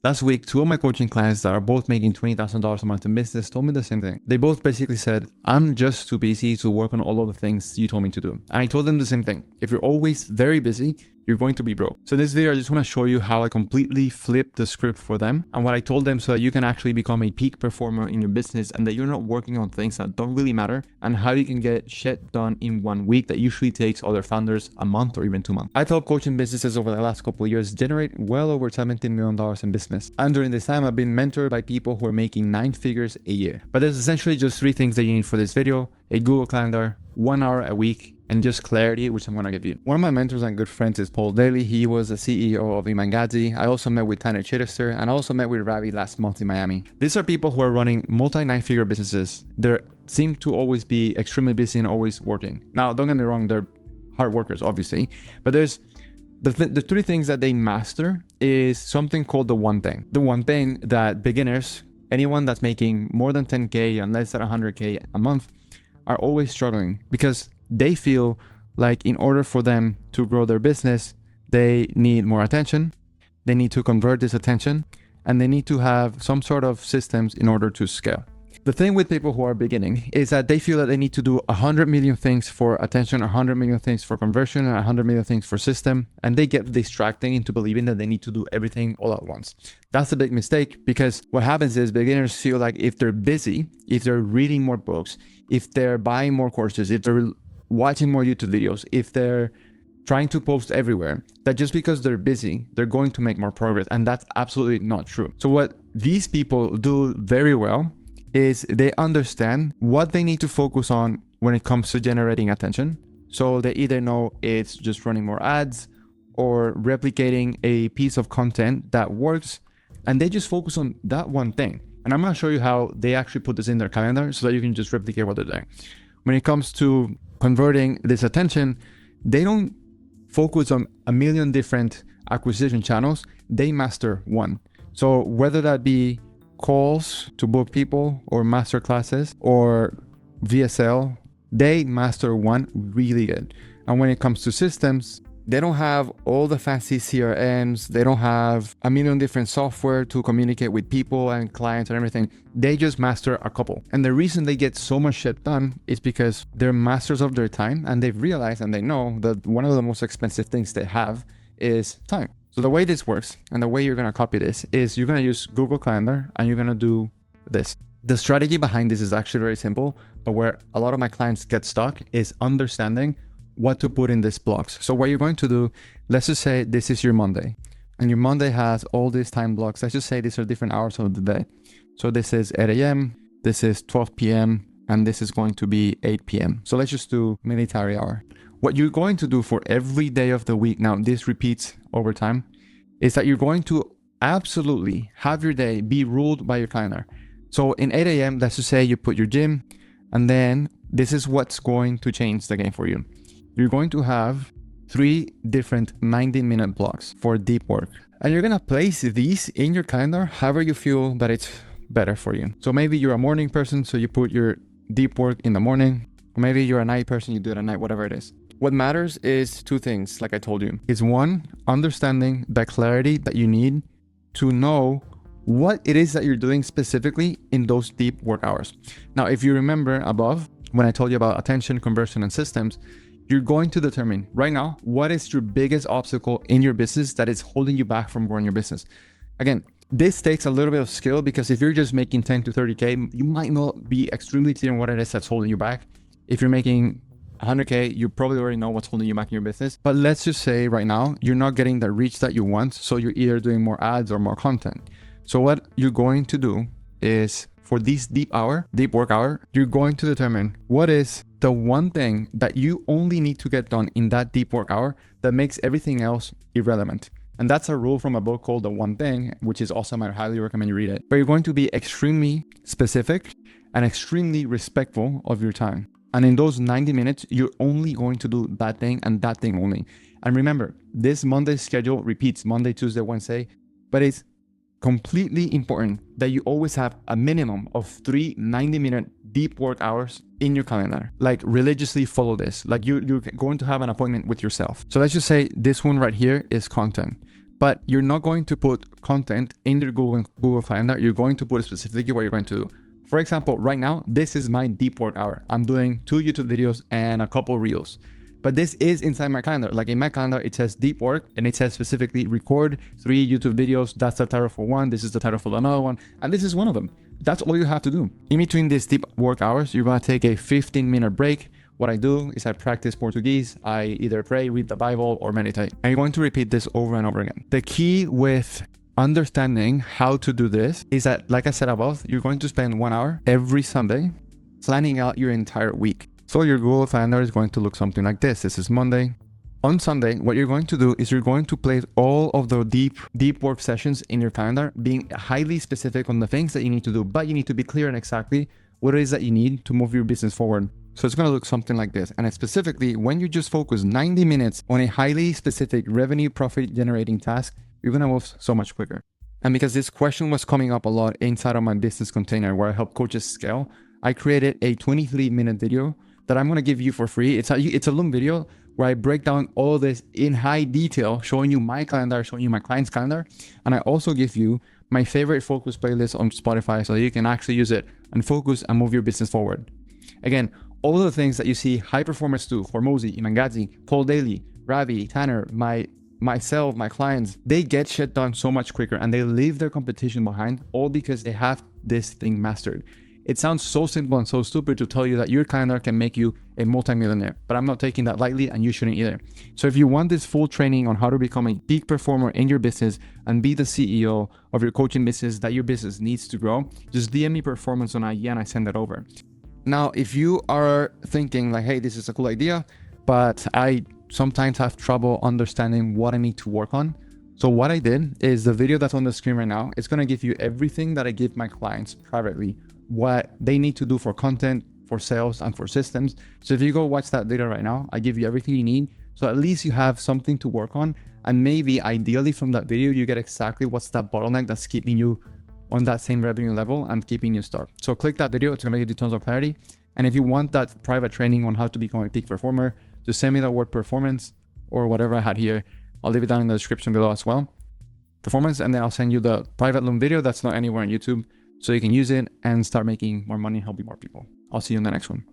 Last week, two of my coaching clients that are both making $20,000 a month in business told me the same thing. They both basically said, I'm just too busy to work on all of the things you told me to do. And I told them the same thing. If you're always very busy, you're going to be broke. So in this video, I just want to show you how I completely flipped the script for them and what I told them so that you can actually become a peak performer in your business and that you're not working on things that don't really matter, and how you can get shit done in 1 week that usually takes other founders a month or even 2 months. I've helped coaching businesses over the last couple of years generate well over $17 million in business. And during this time, I've been mentored by people who are making 9 figures a year. But there's essentially just 3 things that you need for this video: a Google Calendar, 1 hour a week, and just clarity, which I'm gonna give you. One of my mentors and good friends is Paul Daly. He was the CEO of Imangazi. I also met with Tanner Chittister, and I also met with Ravi last month in Miami. These are people who are running multi-9-figure businesses. They seem to always be extremely busy and always working. Now, don't get me wrong, they're hard workers, obviously, but there's the 3 things that they master is something called the one thing. The one thing that beginners, anyone that's making more than 10K and less than 100K a month, are always struggling because they feel like in order for them to grow their business, they need more attention, they need to convert this attention, and they need to have some sort of systems in order to scale. The thing with people who are beginning is that they feel that they need to do 100 million things for attention, 100 million things for conversion, and 100 million things for system, and they get distracted into believing that they need to do everything all at once. That's a big mistake, because what happens is beginners feel like if they're busy, if they're reading more books, if they're buying more courses, if they're watching more YouTube videos, if they're trying to post everywhere, that just because they're busy, they're going to make more progress. And that's absolutely not true. So what these people do very well is they understand what they need to focus on when it comes to generating attention. So they either know it's just running more ads or replicating a piece of content that works, and they just focus on that one thing. And I'm going to show you how they actually put this in their calendar so that you can just replicate what they're doing. When it comes to converting this attention, they don't focus on a million different acquisition channels. They master one. So whether that be calls to book people or master classes or VSL, they master one really good. And when it comes to systems, they don't have all the fancy CRMs. They don't have a million different software to communicate with people and clients and everything. They just master a couple. And the reason they get so much shit done is because they're masters of their time, and they've realized and they know that one of the most expensive things they have is time. So the way this works and the way you're going to copy this is you're going to use Google Calendar and you're going to do this. The strategy behind this is actually very simple, but where a lot of my clients get stuck is understanding what to put in these blocks. So what you're going to do, let's just say this is your Monday, and your Monday has all these time blocks. Let's just say these are different hours of the day. So this is 8 a.m., this is 12 p.m., and this is going to be 8 p.m. So let's just do military hour. What you're going to do for every day of the week, now this repeats over time, is that you're going to absolutely have your day be ruled by your calendar. So in 8 a.m., let's just say you put your gym, and then this is what's going to change the game for you. You're going to have 3 different 90-minute blocks for deep work. And you're going to place these in your calendar however you feel that it's better for you. So maybe you're a morning person, so you put your deep work in the morning. Or maybe you're a night person, you do it at night, whatever it is. What matters is 2 things, like I told you. It's 1, understanding the clarity that you need to know what it is that you're doing specifically in those deep work hours. Now, if you remember above, when I told you about attention, conversion, and systems, you're going to determine right now, what is your biggest obstacle in your business that is holding you back from growing your business. Again, this takes a little bit of skill, because if you're just making 10 to 30K, you might not be extremely clear on what it is that's holding you back. If you're making 100K, you probably already know what's holding you back in your business. But let's just say right now, you're not getting the reach that you want. So you're either doing more ads or more content. So what you're going to do is, for this deep work hour, you're going to determine what is the one thing that you only need to get done in that deep work hour that makes everything else irrelevant. And that's a rule from a book called The One Thing, which is awesome. I highly recommend you read it. But you're going to be extremely specific and extremely respectful of your time. And in those 90 minutes, you're only going to do that thing and that thing only. And remember, this Monday schedule repeats Monday, Tuesday, Wednesday, but it's completely important that you always have a minimum of 3 90-minute deep work hours in your calendar. Like, religiously follow this. Like, you're going to have an appointment with yourself. So let's just say this one right here is content. but you're not going to put content in your Google Calendar. You're going to put specifically what you're going to do. For example, right now, this is my deep work hour. I'm doing 2 YouTube videos and a couple reels. But this is inside my calendar. Like in my calendar, it says deep work and it says specifically record 3 YouTube videos. That's the title for one. This is the title for another one. And this is one of them. That's all you have to do. In between these deep work hours, you're going to take a 15-minute break. What I do is I practice Portuguese. I either pray, read the Bible, or meditate. And you're going to repeat this over and over again. The key with understanding how to do this is that, like I said above, you're going to spend 1 hour every Sunday planning out your entire week. So your Google Calendar is going to look something like this. This is Monday. On Sunday, what you're going to do is you're going to place all of the deep work sessions in your calendar, being highly specific on the things that you need to do, but you need to be clear on exactly what it is that you need to move your business forward. So it's going to look something like this. And specifically, when you just focus 90 minutes on a highly specific revenue profit generating task, you're going to move so much quicker. And because this question was coming up a lot inside of my business container where I help coaches scale, I created a 23-minute video that I'm going to give you for free. It's a long video where I break down all this in high detail, showing you my calendar, showing you my client's calendar. And I also give you my favorite focus playlist on Spotify so that you can actually use it and focus and move your business forward. Again, all the things that you see high performers do, Hormozi, Imangazi, Paul Daly, Ravi, Tanner, myself, my clients, they get shit done so much quicker and they leave their competition behind, all because they have this thing mastered. It sounds so simple and so stupid to tell you that your calendar can make you a multi-millionaire, but I'm not taking that lightly and you shouldn't either. So if you want this full training on how to become a peak performer in your business and be the CEO of your coaching business that your business needs to grow, just DM me performance on IG and I send that over. Now, if you are thinking like, hey, this is a cool idea, but I sometimes have trouble understanding what I need to work on. So what I did is the video that's on the screen right now, it's going to give you everything that I give my clients privately, what they need to do for content, for sales, and for systems. So if you go watch that video right now, I give you everything you need. So at least you have something to work on. And maybe ideally from that video, you get exactly what's that bottleneck that's keeping you on that same revenue level and keeping you stuck. So click that video, it's gonna give you tons of clarity. And if you want that private training on how to become a peak performer, just send me the word performance or whatever I had here. I'll leave it down in the description below as well. Performance, and then I'll send you the private Loom video that's not anywhere on YouTube so you can use it and start making more money, helping more people. I'll see you in the next one.